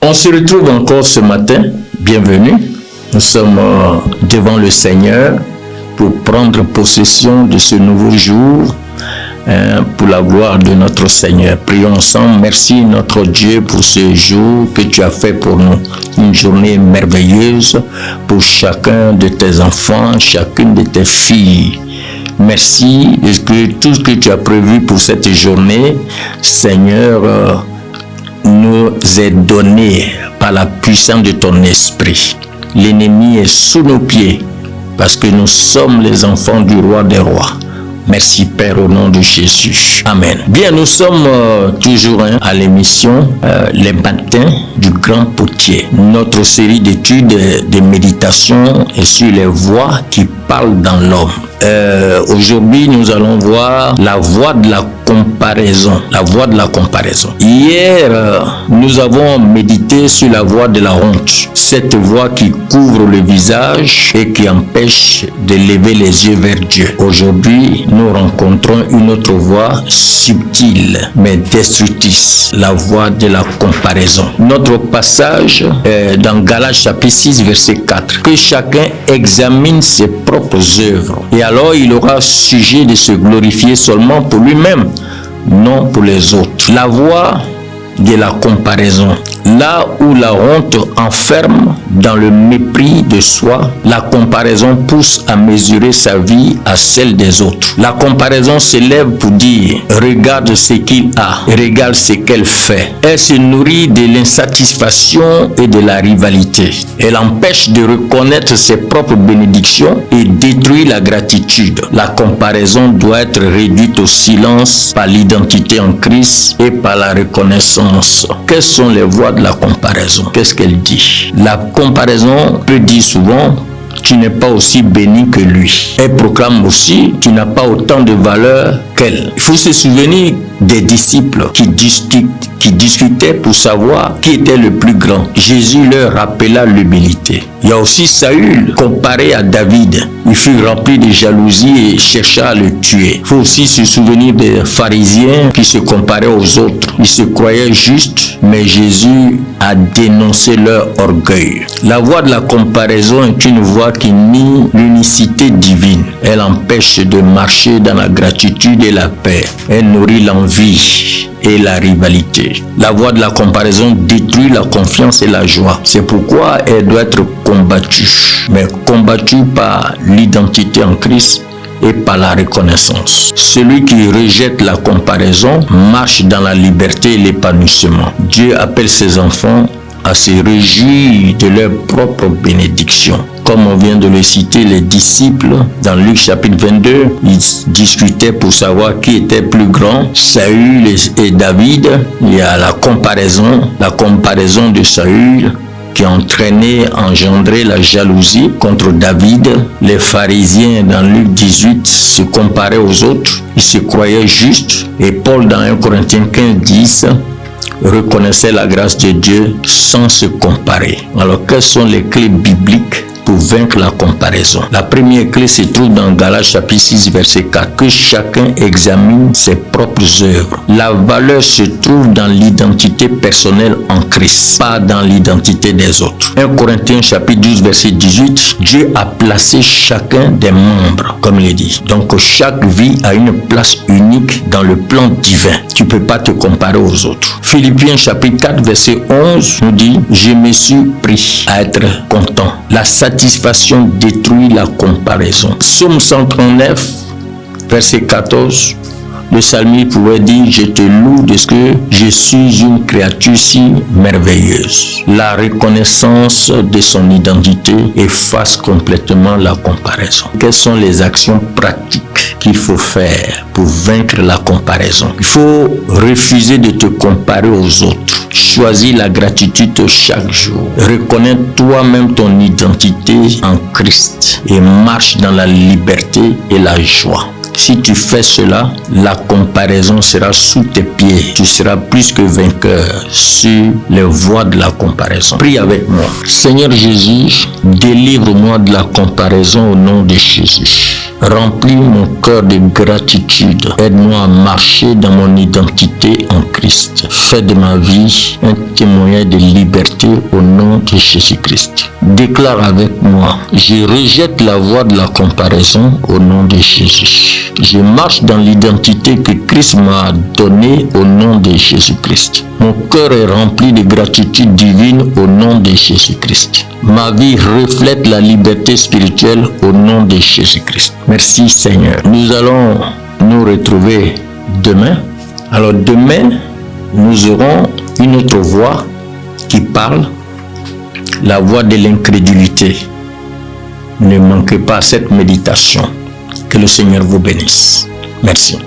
On se retrouve encore ce matin. Bienvenue. Nous sommes devant le Seigneur pour prendre possession de ce nouveau jour pour la gloire de notre Seigneur. Prions ensemble. Merci notre Dieu pour ce jour que tu as fait pour nous. Une journée merveilleuse pour chacun de tes enfants, chacune de tes filles. Merci de tout ce que tu as prévu pour cette journée, Seigneur, nous est donné par la puissance de ton esprit. L'ennemi est sous nos pieds parce que nous sommes les enfants du roi des rois. Merci Père au nom de Jésus. Amen. Bien, nous sommes toujours à l'émission Les Matins du Grand Potier. Notre série d'études de méditation est sur les voix qui parlent dans l'homme. Aujourd'hui, nous allons voir la voie de la comparaison. La voie de la comparaison. Hier, nous avons médité sur la voie de la honte. Cette voie qui couvre le visage et qui empêche de lever les yeux vers Dieu. Aujourd'hui, nous rencontrons une autre voie subtile mais destructrice. La voie de la comparaison. Notre passage est dans Galates chapitre 6 verset 4. Que chacun examine ses propres œuvres. Et alors il aura sujet de se glorifier seulement pour lui-même, non pour les autres. La voie de la comparaison. Là où la honte enferme dans le mépris de soi, la comparaison pousse à mesurer sa vie à celle des autres. La comparaison s'élève pour dire « Regarde ce qu'il a, regarde ce qu'elle fait ». Elle se nourrit de l'insatisfaction et de la rivalité. Elle empêche de reconnaître ses propres bénédictions et détruit la gratitude. La comparaison doit être réduite au silence par l'identité en Christ et par la reconnaissance. Quelles sont les voies de la comparaison? Qu'est-ce qu'elle dit? La comparaison peut dire souvent « tu n'es pas aussi béni que lui ». Elle proclame aussi « tu n'as pas autant de valeur qu'elle ». Il faut se souvenir des disciples qui discutaient pour savoir qui était le plus grand. Jésus leur rappela l'humilité. Il y a aussi Saül comparé à David. Il fut rempli de jalousie et chercha à le tuer. Il faut aussi se souvenir des pharisiens qui se comparaient aux autres. Ils se croyaient justes, mais Jésus a dénoncé leur orgueil. La voie de la comparaison est une voie qui nie l'unicité divine. Elle empêche de marcher dans la gratitude et la paix. Elle nourrit l'envie et la rivalité. La voie de la comparaison détruit la confiance et la joie. C'est pourquoi elle doit être combattue, mais combattue par l'identité en Christ et par la reconnaissance. Celui qui rejette la comparaison marche dans la liberté et l'épanouissement. Dieu appelle ses enfants à se réjouir de leur propre bénédiction. Comme on vient de le citer, les disciples, dans Luc chapitre 22, ils discutaient pour savoir qui était plus grand, Saül et David. Il y a la comparaison de Saül qui engendrait la jalousie contre David. Les pharisiens dans Luc 18 se comparaient aux autres, ils se croyaient justes. Et Paul dans 1 Corinthiens 15:10 reconnaissait la grâce de Dieu sans se comparer. Alors quelles sont les clés bibliques pour vaincre la comparaison? La première clé se trouve dans Galates chapitre 6 verset 4. Que chacun examine ses propres œuvres. La valeur se trouve dans l'identité personnelle en Christ, pas dans l'identité des autres. 1 Corinthiens chapitre 12 verset 18. Dieu a placé chacun des membres, comme il dit. Donc chaque vie a une place unique dans le plan divin. Tu ne peux pas te comparer aux autres. Philippiens chapitre 4 verset 11 nous dit « Je me suis pris à être content ». La satisfaction détruit la comparaison. Psaume 139 verset 14. Le psalmiste pouvait dire « Je te loue de ce que je suis une créature si merveilleuse ». La reconnaissance de son identité efface complètement la comparaison. Quelles sont les actions pratiques qu'il faut faire pour vaincre la comparaison? Il faut refuser de te comparer aux autres. Choisis la gratitude chaque jour. Reconnais toi-même ton identité en Christ et marche dans la liberté et la joie. Si tu fais cela, la comparaison sera sous tes pieds. Tu seras plus que vainqueur sur les voies de la comparaison. Prie avec moi. Seigneur Jésus, délivre-moi de la comparaison au nom de Jésus. Remplis mon cœur de gratitude. Aide-moi à marcher dans mon identité en Christ. Fais de ma vie un témoignage de liberté au nom de Jésus-Christ. Déclare avec moi, je rejette la voie de la comparaison au nom de Jésus. Je marche dans l'identité que Christ m'a donnée au nom de Jésus-Christ. Mon cœur est rempli de gratitude divine au nom de Jésus-Christ. Ma vie reflète la liberté spirituelle au nom de Jésus-Christ. Merci Seigneur. Nous allons nous retrouver demain. Alors demain, nous aurons une autre voix qui parle, la voix de l'incrédulité. Ne manquez pas cette méditation. Que le Seigneur vous bénisse. Merci.